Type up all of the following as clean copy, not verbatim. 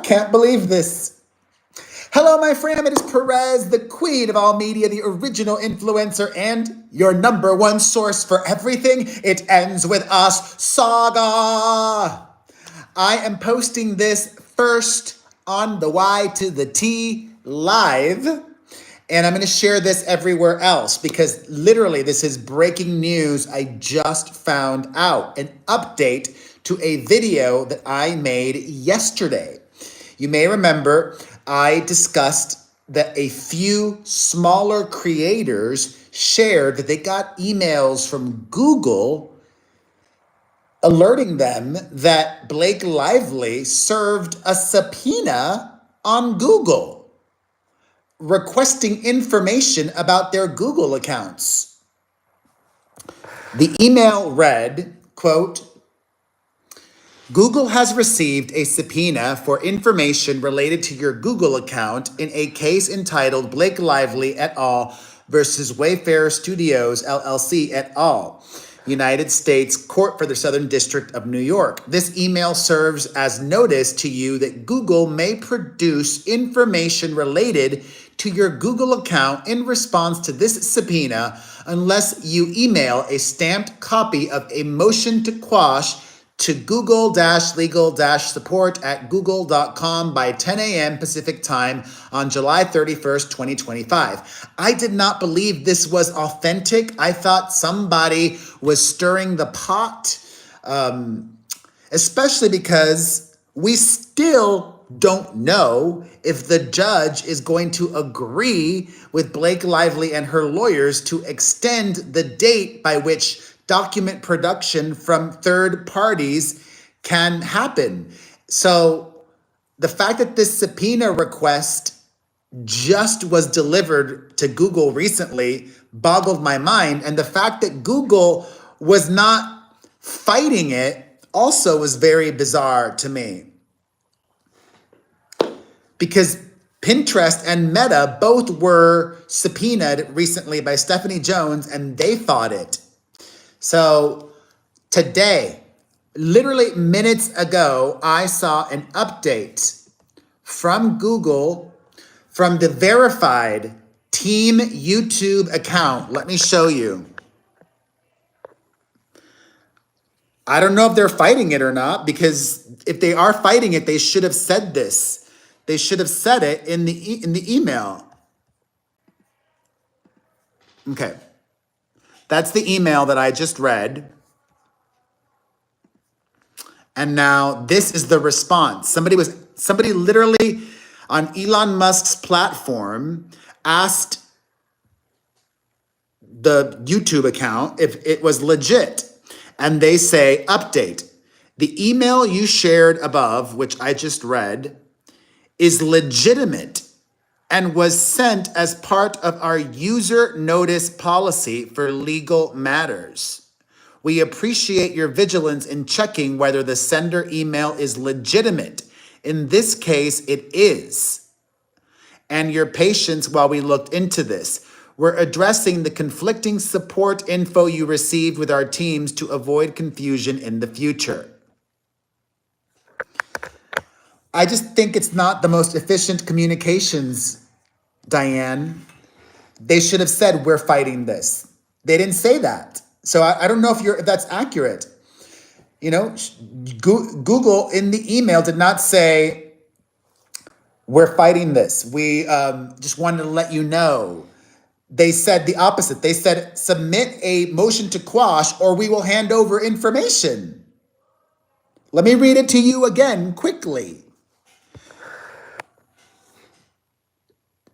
can't believe this. Hello, my friend. It is Perez, the queen of all media, the original influencer, and your number one source for everything It Ends With Us saga. I am posting this first on the Y to the T live, and I'm going to share this everywhere else because literally this is breaking news. I just found out an update to a video that I made yesterday. You may remember I discussed that a few smaller creators shared that they got emails from Google alerting them that Blake Lively served a subpoena on Google, requesting information about their Google accounts. The email read, quote, Google has received a subpoena for information related to your Google account in a case entitled Blake Lively et al. Versus Wayfarer Studios LLC et al. United States Court for the Southern District of New York. This email serves as notice to you that Google may produce information related to your Google account in response to this subpoena unless you email a stamped copy of a motion to quash to google-legal-support@google.com by 10 a.m. Pacific time on July 31st, 2025. I did not believe this was authentic. I thought somebody was stirring the pot, especially because we still don't know if the judge is going to agree with Blake Lively and her lawyers to extend the date by which document production from third parties can happen. So the fact that this subpoena request just was delivered to Google recently boggled my mind. And the fact that Google was not fighting it also was very bizarre to me. Because Pinterest and Meta both were subpoenaed recently by Stephanie Jones and they fought it. So today, literally minutes ago, I saw an update from Google from the verified Team YouTube account. Let me show you. I don't know if they're fighting it or not, because if they are fighting it, they should have said this. They should have said it in the email. Okay. That's the email that I just read. And now this is the response. Somebody literally on Elon Musk's platform asked the YouTube account if it was legit. And they say, update. The email you shared above, which I just read, is legitimate and was sent as part of our user notice policy for legal matters. We appreciate your vigilance in checking whether the sender email is legitimate. In this case, it is. And your patience while we looked into this. We're addressing the conflicting support info you received with our teams to avoid confusion in the future. I just think it's not the most efficient communications, Diane. They should have said, we're fighting this. They didn't say that. So I don't know if that's accurate. You know, Google in the email did not say, we're fighting this. We just wanted to let you know. They said the opposite. They said, submit a motion to quash or we will hand over information. Let me read it to you again quickly.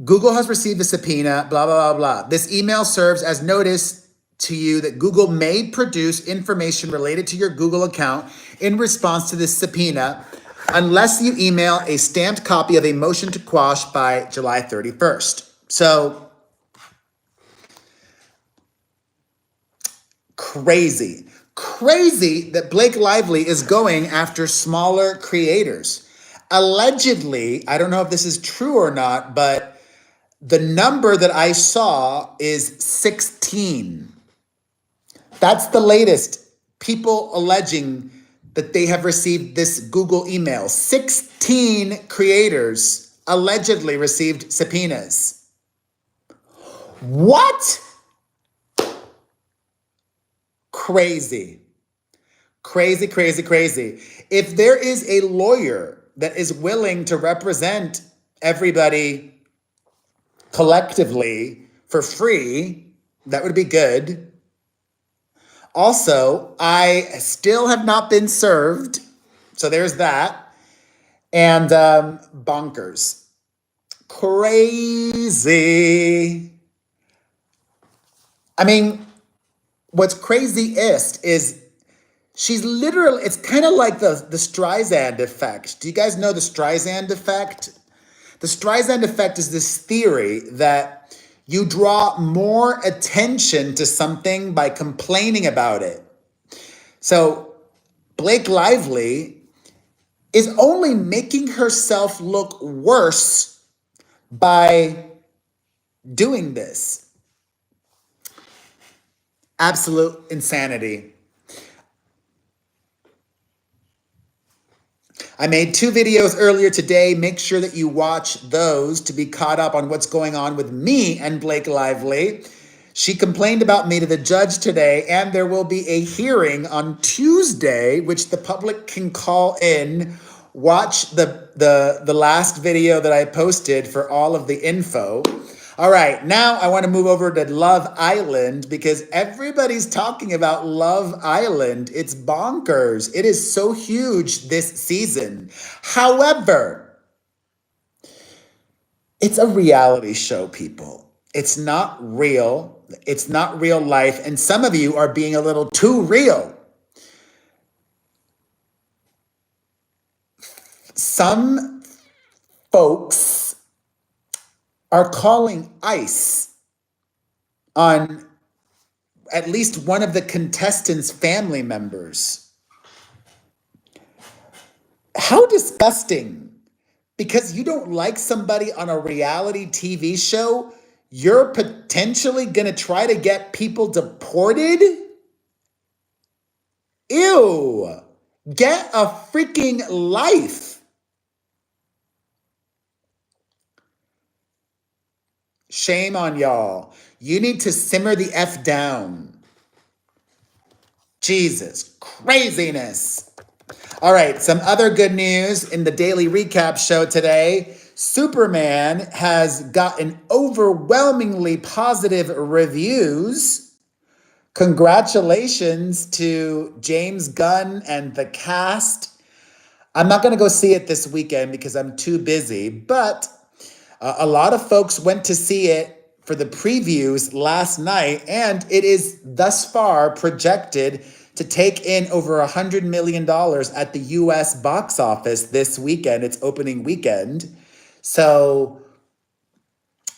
Google has received a subpoena, blah, blah, blah, blah. This email serves as notice to you that Google may produce information related to your Google account in response to this subpoena unless you email a stamped copy of a motion to quash by July 31st. So, crazy that Blake Lively is going after smaller creators. Allegedly, I don't know if this is true or not, but the number that I saw is 16. That's the latest. People alleging that they have received this Google email. 16 creators allegedly received subpoenas. What? Crazy. Crazy, crazy, crazy. If there is a lawyer that is willing to represent everybody collectively for free, that would be good. Also, I still have not been served, so there's that. And bonkers. Crazy. I mean, what's craziest is she's literally, it's kind of like the Streisand effect. Do you guys know the Streisand effect? The Streisand effect is this theory that you draw more attention to something by complaining about it. So Blake Lively is only making herself look worse by doing this. Absolute insanity. I made 2 videos earlier today. Make sure that you watch those to be caught up on what's going on with me and Blake Lively. She complained about me to the judge today, and there will be a hearing on Tuesday, which the public can call in. Watch the last video that I posted for all of the info. All right, now I want to move over to Love Island because everybody's talking about Love Island. It's bonkers. It is so huge this season. However, it's a reality show, people. It's not real. It's not real life. And some of you are being a little too real. Some folks are calling ICE on at least one of the contestants' family members. How disgusting. Because you don't like somebody on a reality TV show, you're potentially going to try to get people deported? Ew. Get a freaking life. Shame on y'all. You need to simmer the F down. Jesus, craziness. All right, some other good news in the daily recap show today. Superman has gotten overwhelmingly positive reviews. Congratulations to James Gunn and the cast. I'm not going to go see it this weekend because I'm too busy, but a lot of folks went to see it for the previews last night, and it is thus far projected to take in over $100 million at the US box office this weekend. It's opening weekend. So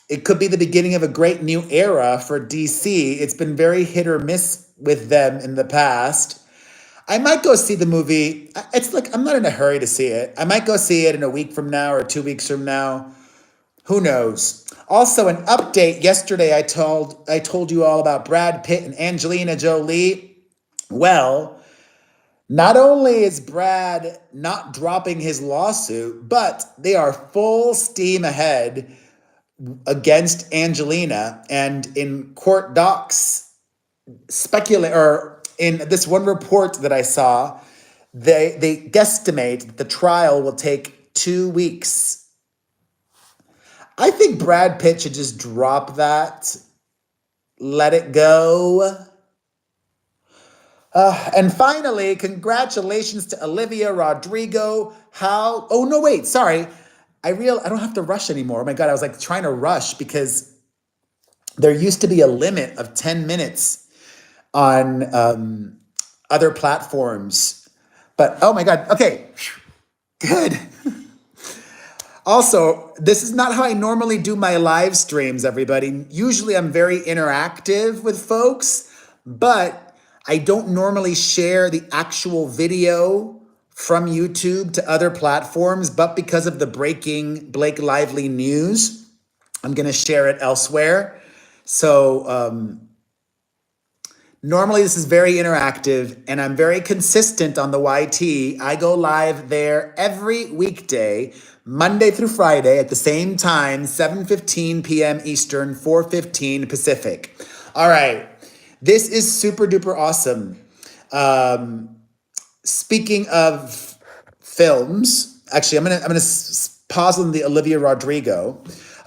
it could be the beginning of a great new era for DC. It's been very hit or miss with them in the past. I might go see the movie. It's like, I'm not in a hurry to see it. I might go see it in a week from now or 2 weeks from now. Who knows? Also, an update. Yesterday, I told you all about Brad Pitt and Angelina Jolie. Well, not only is Brad not dropping his lawsuit, but they are full steam ahead against Angelina. And in court docs, in this one report that I saw, they guesstimate that the trial will take 2 weeks. I think Brad Pitt should just drop that, let it go. And finally, congratulations to Olivia Rodrigo. Oh no, wait, sorry. I don't have to rush anymore. Oh my God, I was like trying to rush because there used to be a limit of 10 minutes on other platforms. But oh my God, okay, good. Also, this is not how I normally do my live streams, everybody. Usually I'm very interactive with folks, but I don't normally share the actual video from YouTube to other platforms. But because of the breaking Blake Lively news, I'm going to share it elsewhere. So Normally, this is very interactive, and I'm very consistent on the YT. I go live there every weekday, Monday through Friday at the same time, 7:15 p.m. Eastern, 4:15 Pacific. All right, this is super duper awesome. Speaking of films, actually, I'm gonna pause on the Olivia Rodrigo.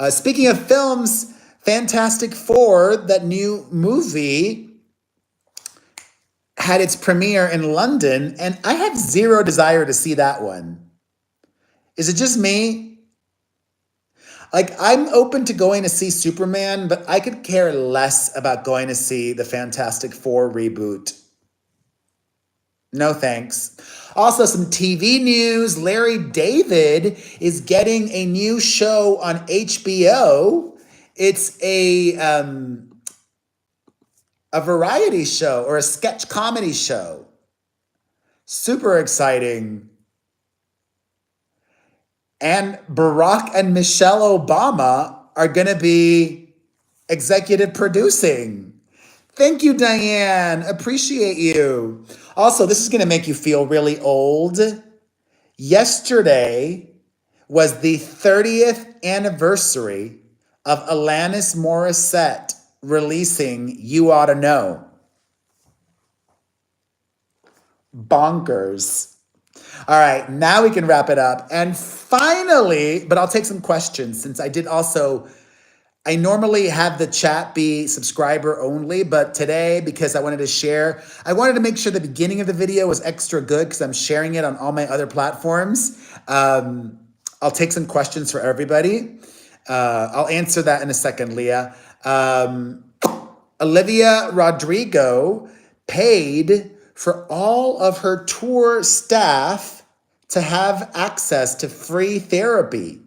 Speaking of films, Fantastic Four, that new movie, had its premiere in London, and I have zero desire to see that one. Is it just me? Like, I'm open to going to see Superman, but I could care less about going to see the Fantastic Four reboot. No thanks. Also, some TV news. Larry David is getting a new show on HBO. It's a variety show or a sketch comedy show. Super exciting. And Barack and Michelle Obama are going to be executive producing. Thank you, Diane. Appreciate you. Also, this is going to make you feel really old. Yesterday was the 30th anniversary of Alanis Morissette releasing You Ought to Know. Bonkers. All right, now we can wrap it up. And finally, but I'll take some questions since I normally have the chat be subscriber only, but today, because I wanted to make sure the beginning of the video was extra good because I'm sharing it on all my other platforms. I'll take some questions for everybody. I'll answer that in a second, Leah. Olivia Rodrigo paid for all of her tour staff to have access to free therapy,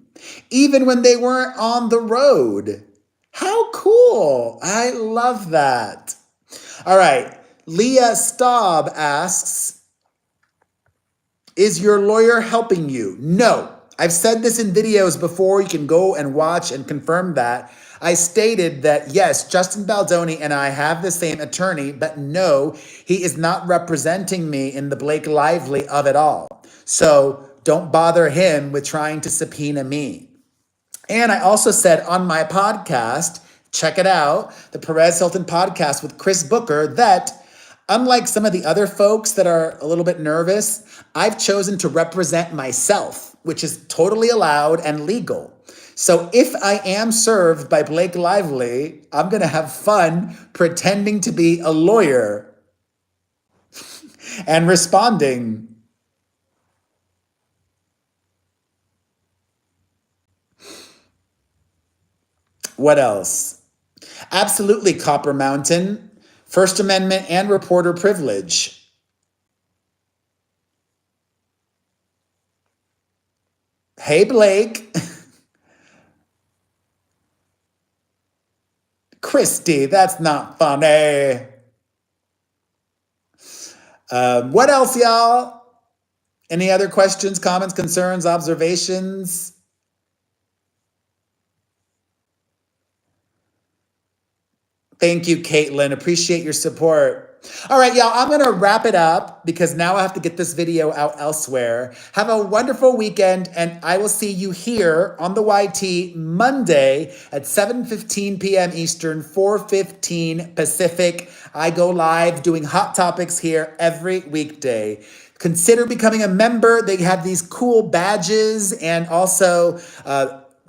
even when they weren't on the road. How cool. I love that. All right. Leah Staub asks, is your lawyer helping you? No. I've said this in videos before. You can go and watch and confirm that. I stated that, yes, Justin Baldoni and I have the same attorney, but no, he is not representing me in the Blake Lively of it all. So don't bother him with trying to subpoena me. And I also said on my podcast, check it out, the Perez Hilton podcast with Chris Booker, that unlike some of the other folks that are a little bit nervous, I've chosen to represent myself, which is totally allowed and legal. So if I am served by Blake Lively, I'm going to have fun pretending to be a lawyer and responding. What else? Absolutely, Copper Mountain, First Amendment and reporter privilege. Hey, Blake. Christy, that's not funny. What else, y'all? Any other questions, comments, concerns, observations? Thank you, Caitlin. Appreciate your support. All right, y'all, I'm going to wrap it up because now I have to get this video out elsewhere. Have a wonderful weekend, and I will see you here on the YT Monday at 7:15 p.m. Eastern, 4:15 Pacific. I go live doing hot topics here every weekday. Consider becoming a member. They have these cool badges, and also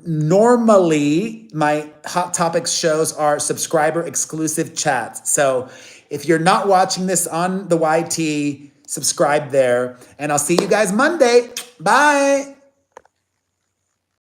normally my Hot Topics shows are subscriber exclusive chats. So if you're not watching this on the YT, subscribe there, and I'll see you guys Monday. Bye.